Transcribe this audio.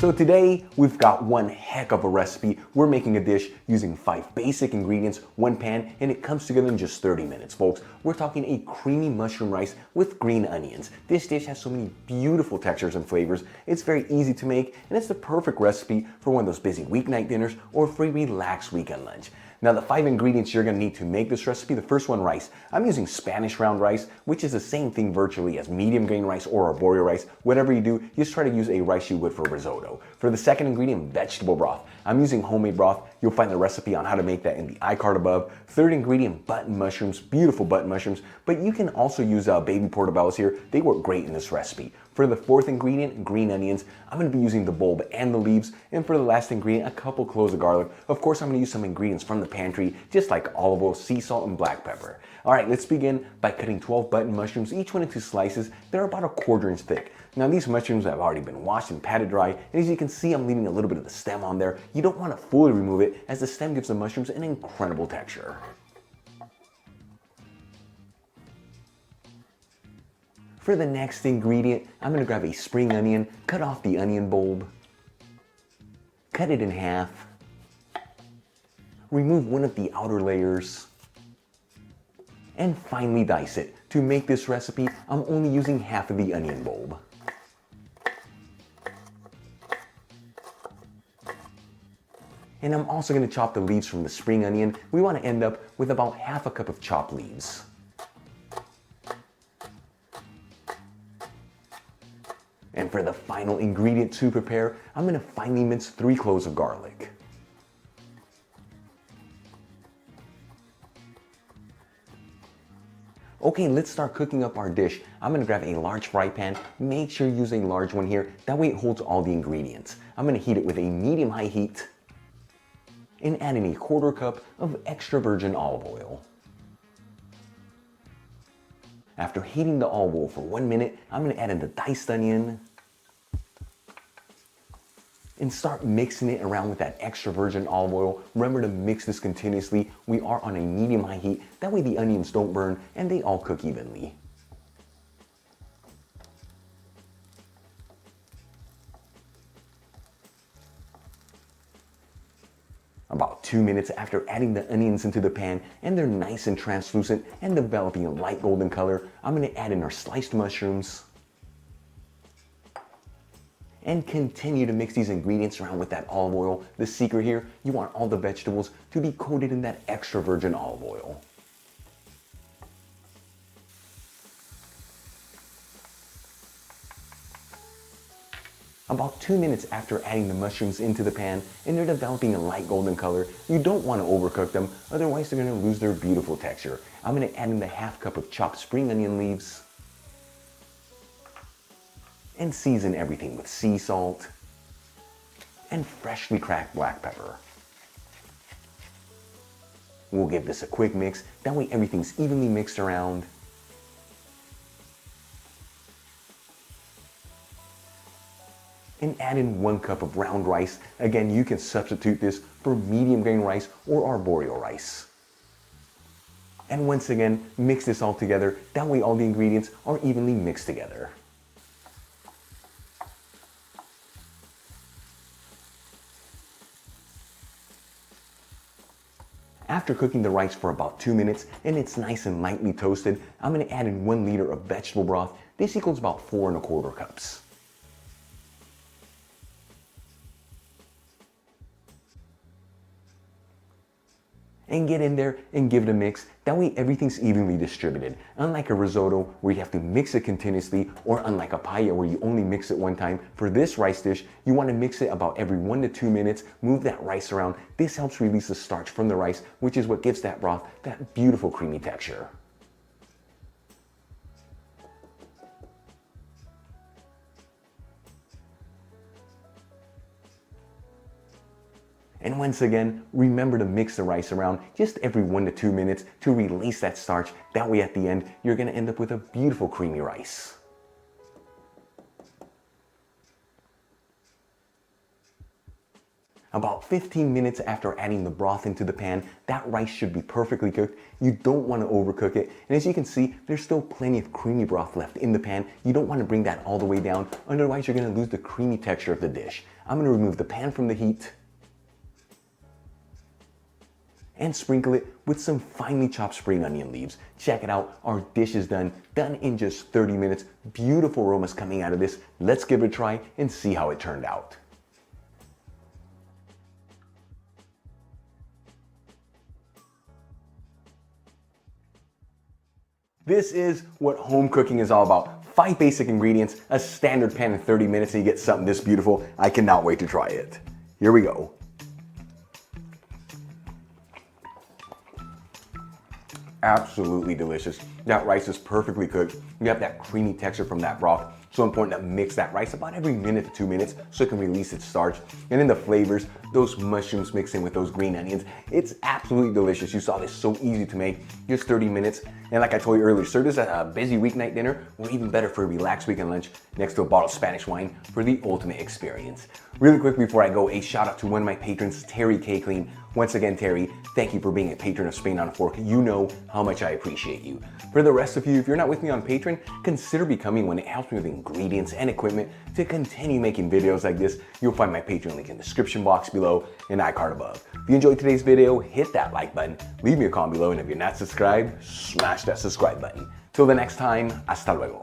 So today we've got one heck of a recipe. We're making a dish using 5 basic ingredients, 1 pan, and it comes together in just 30 minutes, folks. We're talking a creamy mushroom rice with green onions. This dish has so many beautiful textures and flavors. It's very easy to make, and it's the perfect recipe for one of those busy weeknight dinners or for a relaxed weekend lunch. Now the 5 ingredients you're going to need to make this recipe, the first one, rice. I'm using Spanish round rice, which is the same thing virtually as medium grain rice or arborio rice. Whatever you do, just try to use a rice you would for risotto. For the second ingredient, vegetable broth. I'm using homemade broth. You'll find the recipe on how to make that in the iCard above. Third ingredient, button mushrooms, beautiful button mushrooms, but you can also use baby portobellos here. They work great in this recipe. For the fourth ingredient, green onions, I'm going to be using the bulb and the leaves. And for the last ingredient, a couple cloves of garlic. Of course, I'm going to use some ingredients from the pantry, just like olive oil, sea salt, and black pepper. All right, let's begin by cutting 12 button mushrooms, each one into slices. They're about 1/4 inch thick. Now these mushrooms have already been washed and patted dry, and as you can see, I'm leaving a little bit of the stem on there. You don't want to fully remove it, as the stem gives the mushrooms an incredible texture. For the next ingredient, I'm going to grab a spring onion, cut off the onion bulb, cut it in half, remove one of the outer layers, and finely dice it. To make this recipe, I'm only using half of the onion bulb. And I'm also going to chop the leaves from the spring onion. We want to end up with about 1/2 cup of chopped leaves. And for the final ingredient to prepare, I'm going to finely mince 3 cloves of garlic. Okay, let's start cooking up our dish. I'm going to grab a large fry pan. Make sure you use a large one here. That way it holds all the ingredients. I'm going to heat it with a medium-high heat and add in 1/4 cup of extra virgin olive oil. After heating the olive oil for 1 minute, I'm going to add in the diced onion and start mixing it around with that extra virgin olive oil. Remember to mix this continuously. We are on a medium-high heat. That way the onions don't burn and they all cook evenly. About 2 minutes after adding the onions into the pan and they're nice and translucent and developing a light golden color, I'm going to add in our sliced mushrooms and continue to mix these ingredients around with that olive oil. The secret here, you want all the vegetables to be coated in that extra virgin olive oil. About 2 minutes after adding the mushrooms into the pan and they're developing a light golden color, you don't want to overcook them, otherwise they're going to lose their beautiful texture. I'm going to add in the 1/2 cup of chopped spring onion leaves and season everything with sea salt and freshly cracked black pepper. We'll give this a quick mix, that way everything's evenly mixed around. And add in 1 cup of round rice. Again, you can substitute this for medium grain rice or arborio rice. And once again, mix this all together, that way all the ingredients are evenly mixed together. After cooking the rice for about 2 minutes and it's nice and lightly toasted, I'm going to add in 1 liter of vegetable broth. This equals about 4 1/4 cups. And get in there and give it a mix. That way everything's evenly distributed. Unlike a risotto where you have to mix it continuously, or unlike a paella where you only mix it 1 time, for this rice dish, you want to mix it about every 1 to 2 minutes. Move that rice around. This helps release the starch from the rice, which is what gives that broth that beautiful creamy texture. And once again, remember to mix the rice around just every 1 to 2 minutes to release that starch. That way at the end, you're going to end up with a beautiful creamy rice. About 15 minutes after adding the broth into the pan, that rice should be perfectly cooked. You don't want to overcook it. And as you can see, there's still plenty of creamy broth left in the pan. You don't want to bring that all the way down, otherwise you're going to lose the creamy texture of the dish. I'm going to remove the pan from the heat and sprinkle it with some finely chopped spring onion leaves. Check it out, our dish is done in just 30 minutes. Beautiful aromas coming out of this. Let's give it a try and see how it turned out. This is what home cooking is all about. 5 basic ingredients, a standard pan in 30 minutes, and you get something this beautiful. I cannot wait to try it. Here we go. Absolutely delicious. That rice is perfectly cooked. You have that creamy texture from that broth. So important to mix that rice about every minute to 2 minutes so it can release its starch. And then the flavors, those mushrooms mixed in with those green onions, it's absolutely delicious. You saw this so easy to make, just 30 minutes. And like I told you earlier, serve this at a busy weeknight dinner or even better for a relaxed weekend lunch next to a bottle of Spanish wine for the ultimate experience. Really quick before I go, a shout out to one of my patrons, Terry K. Clean. Once again, Terry, thank you for being a patron of Spain on a Fork. You know how much I appreciate you. For the rest of you, if you're not with me on Patreon, consider becoming one. It helps me with ingredients and equipment to continue making videos like this. You'll find my Patreon link in the description box below and iCard above. If you enjoyed today's video, hit that like button, leave me a comment below, and if you're not subscribed, smash that subscribe button. Till the next time, hasta luego.